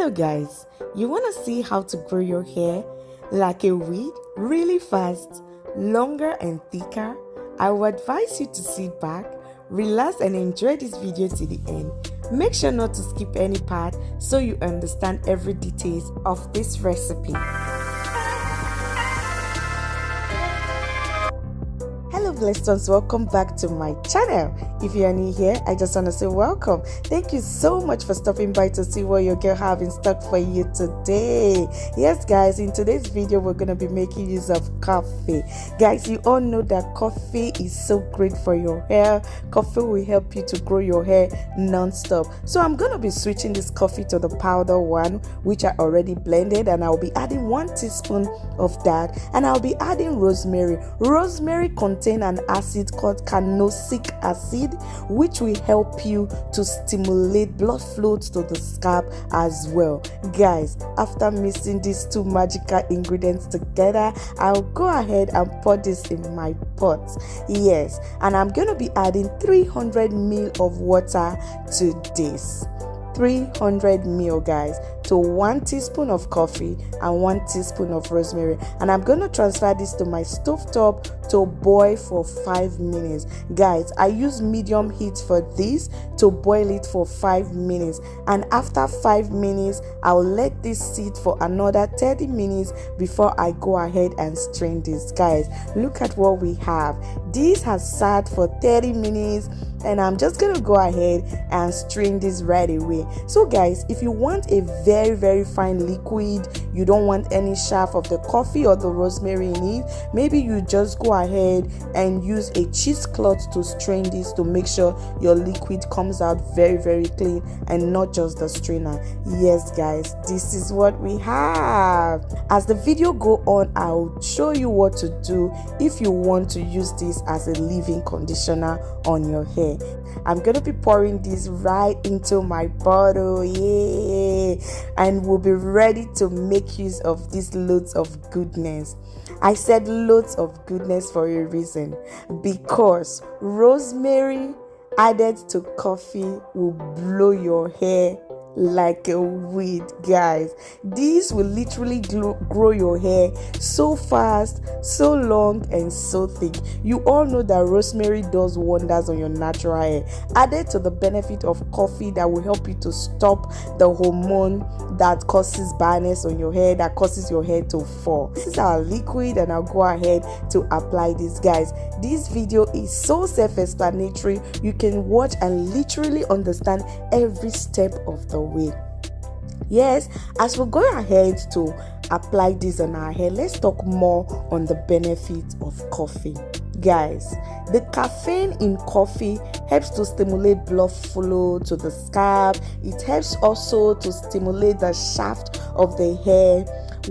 Hello guys, you want to see how to grow your hair like a weed really fast, longer and thicker? I would advise you to sit back, relax and enjoy this video to the end. Make sure not to skip any part so you understand every details of this recipe. Hello blessed ones, welcome back to my channel. If you are new here, I just want to say welcome. Thank you so much for stopping by to see what your girl have in stock for you today. Yes guys, in today's video we're going to be making use of coffee. Guys, you all know that coffee is so great for your hair. Coffee will help you to grow your hair non-stop. So I'm going to be switching this coffee to the powder one, which I already blended, and I'll be adding 1 teaspoon of that, and I'll be adding rosemary. Rosemary contains an acid called carnosic acid, which will help you to stimulate blood flow to the scalp as well. Guys, after mixing these two magical ingredients together, I'll go ahead and pour this in my pot. Yes, and I'm going to be adding 300 ml of water to this. 300 ml, guys, to 1 teaspoon of coffee and 1 teaspoon of rosemary, and I'm going to transfer this to my stove top to boil for 5 minutes. Guys, I use medium heat for this to boil it for 5 minutes, and after 5 minutes I'll let this sit for another 30 minutes before I go ahead and strain this. Guys, look at what we have. This has sat for 30 minutes and I'm just gonna go ahead and strain this right away. So guys, if you want a very fine liquid, you don't want any chaff of the coffee or the rosemary in it, maybe you just go ahead and use a cheesecloth to strain this to make sure your liquid comes out very clean and not just the strainer. Yes guys, this is what we have. As the video go on, I'll show you what to do if you want to use this as a leave-in conditioner on your hair. I'm gonna be pouring this right into my bottle, and we'll be ready to make use of these loads of goodness. I said loads of goodness for a reason, because rosemary added to coffee will blow your hair like a weed. Guys, this will literally grow your hair so fast, so long and so thick. You all know that rosemary does wonders on your natural hair, added to the benefit of coffee that will help you to stop the hormone that causes baldness on your hair, that causes your hair to fall. This is our liquid, and I'll go ahead to apply this. Guys, this video is so self-explanatory. You can watch and literally understand every step of the way. Yes, as we go ahead to apply this on our hair, let's talk more on the benefits of coffee. Guys, the caffeine in coffee helps to stimulate blood flow to the scalp. It helps also to stimulate the shaft of the hair,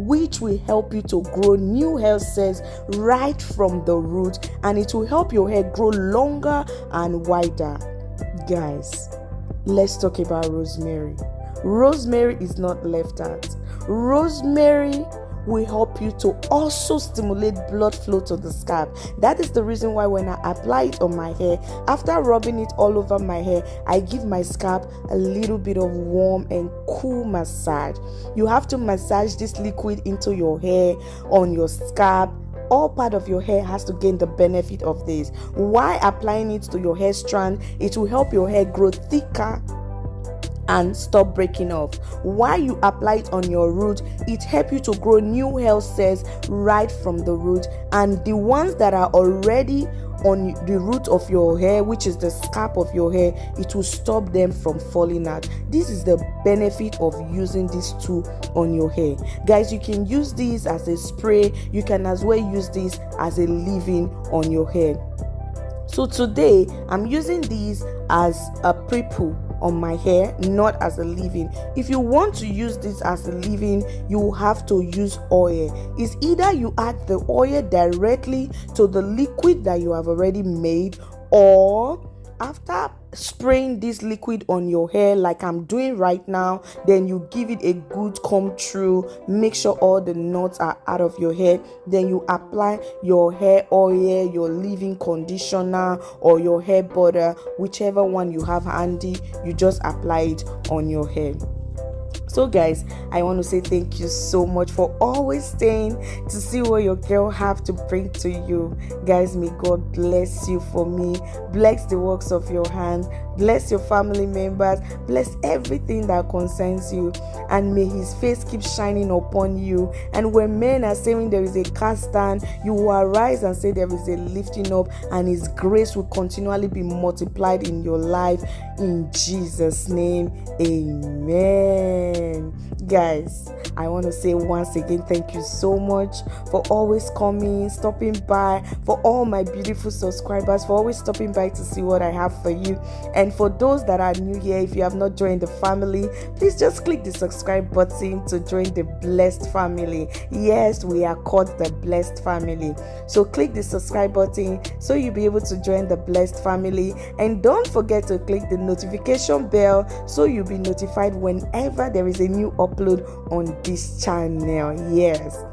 which will help you to grow new hair cells right from the root, and it will help your hair grow longer and wider. Guys, let's talk about rosemary. Rosemary is not left out. Rosemary will help you to also stimulate blood flow to the scalp. That is the reason why when I apply it on my hair, after rubbing it all over my hair, I give my scalp a little bit of warm and cool massage. You have to massage this liquid into your hair, on your scalp. All part of your hair has to gain the benefit of this. While applying it to your hair strand, it will help your hair grow thicker and stop breaking off. While you apply it on your root, it helps you to grow new hair cells right from the root, and the ones that are already on the root of your hair, which is the scalp of your hair, it will stop them from falling out. This is the benefit of using this tool on your hair. Guys, you can use this as a spray. You can as well use this as a leave-in on your hair. So today I'm using these as a prepoo on my hair, not as a leave-in. If you want to use this as a leave-in, you have to use oil. It's either you add the oil directly to the liquid that you have already made, or after spraying this liquid on your hair like I'm doing right now, then you give it a good comb through, make sure all the knots are out of your hair, then you apply your hair oil, your leave-in conditioner or your hair butter, whichever one you have handy. You just apply it on your hair. So guys, I want to say thank you so much for always staying to see what your girl have to bring to you. Guys, may God bless you for me, bless the works of your hand, bless your family members, bless everything that concerns you, and may his face keep shining upon you. And when men are saying there is a cast down, you will arise and say there is a lifting up, and his grace will continually be multiplied in your life. In Jesus' name, amen. Guys, I want to say once again thank you so much for always coming, stopping by, for all my beautiful subscribers, for always stopping by to see what I have for you. And for those that are new here, if you have not joined the family, please just click the subscribe button to join the blessed family. Yes, we are called the blessed family. So click the subscribe button so you'll be able to join the blessed family. And don't forget to click the notification bell so you'll be notified whenever there is a new upload on this channel. Yes,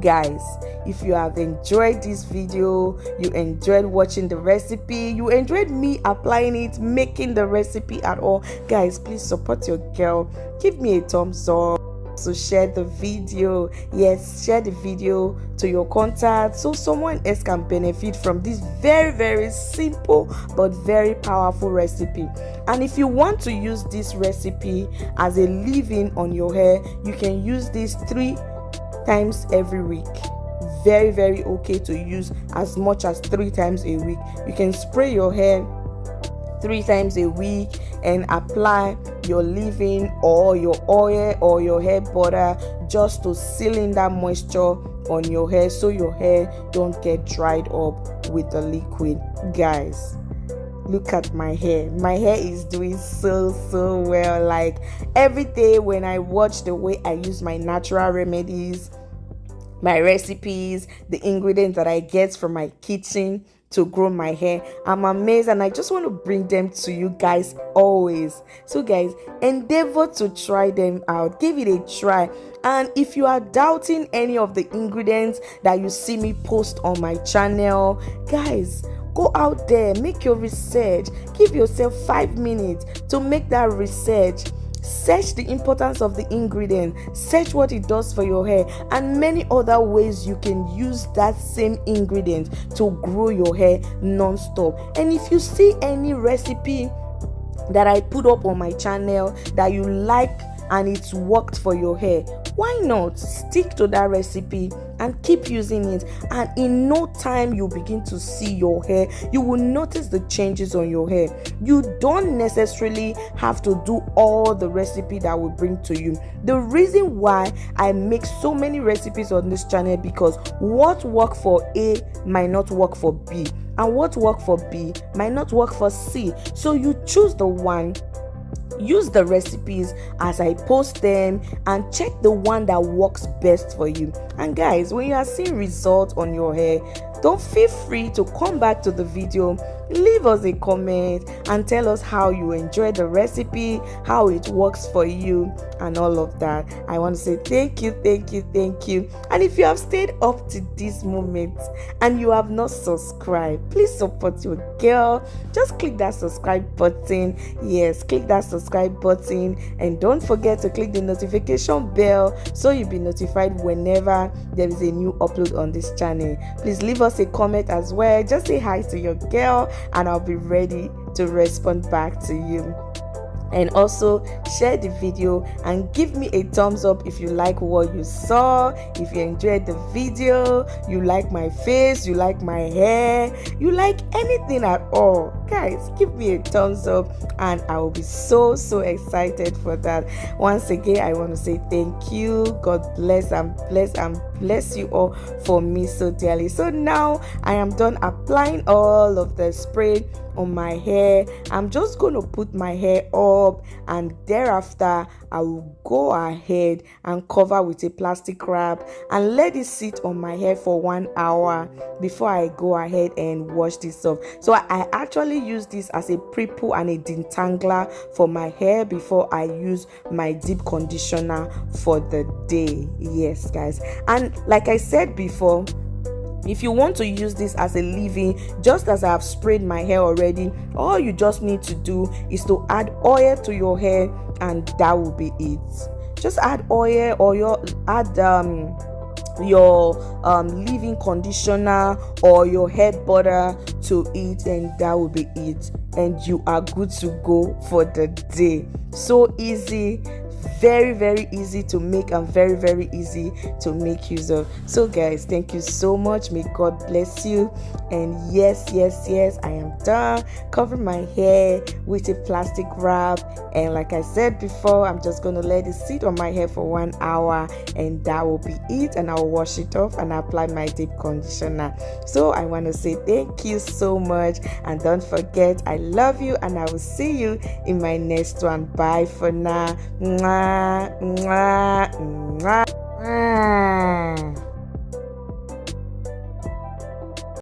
guys, if you have enjoyed this video, you enjoyed watching the recipe, you enjoyed me applying it, making the recipe at all, guys, please support your girl. Give me a thumbs up. So share the video. Yes, share the video to your contacts so someone else can benefit from this very simple but very powerful recipe. And if you want to use this recipe as a leave-in on your hair, you can use this 3 times every week. Very okay to use as much as 3 times a week. You can spray your hair 3 times a week and apply your leave-in or your oil or your hair butter just to seal in that moisture on your hair so your hair don't get dried up with the liquid. Guys, look at my hair. My hair is doing so well. Like every day when I watch the way I use my natural remedies, my recipes, the ingredients that I get from my kitchen to grow my hair, I'm amazed, and I just want to bring them to you guys always. So guys, endeavor to try them out, give it a try. And if you are doubting any of the ingredients that you see me post on my channel, guys, go out there, make your research. Give yourself 5 minutes to make that research. Search the importance of the ingredient, search what it does for your hair, and many other ways you can use that same ingredient to grow your hair non-stop. And if you see any recipe that I put up on my channel that you like and it's worked for your hair, why not stick to that recipe and keep using it? And in no time you begin to see your hair, you will notice the changes on your hair. You don't necessarily have to do all the recipe that will bring to you. The reason why I make so many recipes on this channel, because what work for A might not work for B, and what work for B might not work for C. So you choose the one, use the recipes as I post them, and check the one that works best for you. And guys, when you are seeing results on your hair, don't feel free to come back to the video, leave us a comment and tell us how you enjoy the recipe, how it works for you, and all of that. I want to say thank you. And if you have stayed up to this moment and you have not subscribed, please support your girl. Just click that subscribe button. Yes, click that subscribe button, and don't forget to click the notification bell so you'll be notified whenever there is a new upload on this channel. Please leave us a comment as well. Just say hi to your girl and I'll be ready to respond back to you. And also share the video and give me a thumbs up if you like what you saw, if you enjoyed the video, you like my face, you like my hair, you like anything at all. Guys, give me a thumbs up and I will be so excited for that. Once again, I want to say thank you. God bless and bless you all for me so dearly. So now I am done applying all of the spray on my hair. I'm just going to put my hair up, and thereafter I will go ahead and cover with a plastic wrap and let it sit on my hair for 1 hour before I go ahead and wash this off. So I actually use this as a prepoo and a detangler for my hair before I use my deep conditioner for the day. Yes guys, and like I said before, If you want to use this as a leave-in, just as I have sprayed my hair already, all you just need to do is to add oil to your hair, and that will be it. Just add oil, or add your leave-in conditioner or your hair butter to it, and that will be it, and you are good to go for the day. So easy, very, very easy to make, and very, very easy to make use of. So guys, thank you so much. May God bless you. And yes, I am done covering my hair with a plastic wrap, and like I said before, I'm just going to let it sit on my hair for 1 hour, and that will be it, and I'll wash it off and apply my deep conditioner. So I want to say thank you so much, and don't forget, I love you, and I will see you in my next one. Bye for now. Mwah, mwah, mwah.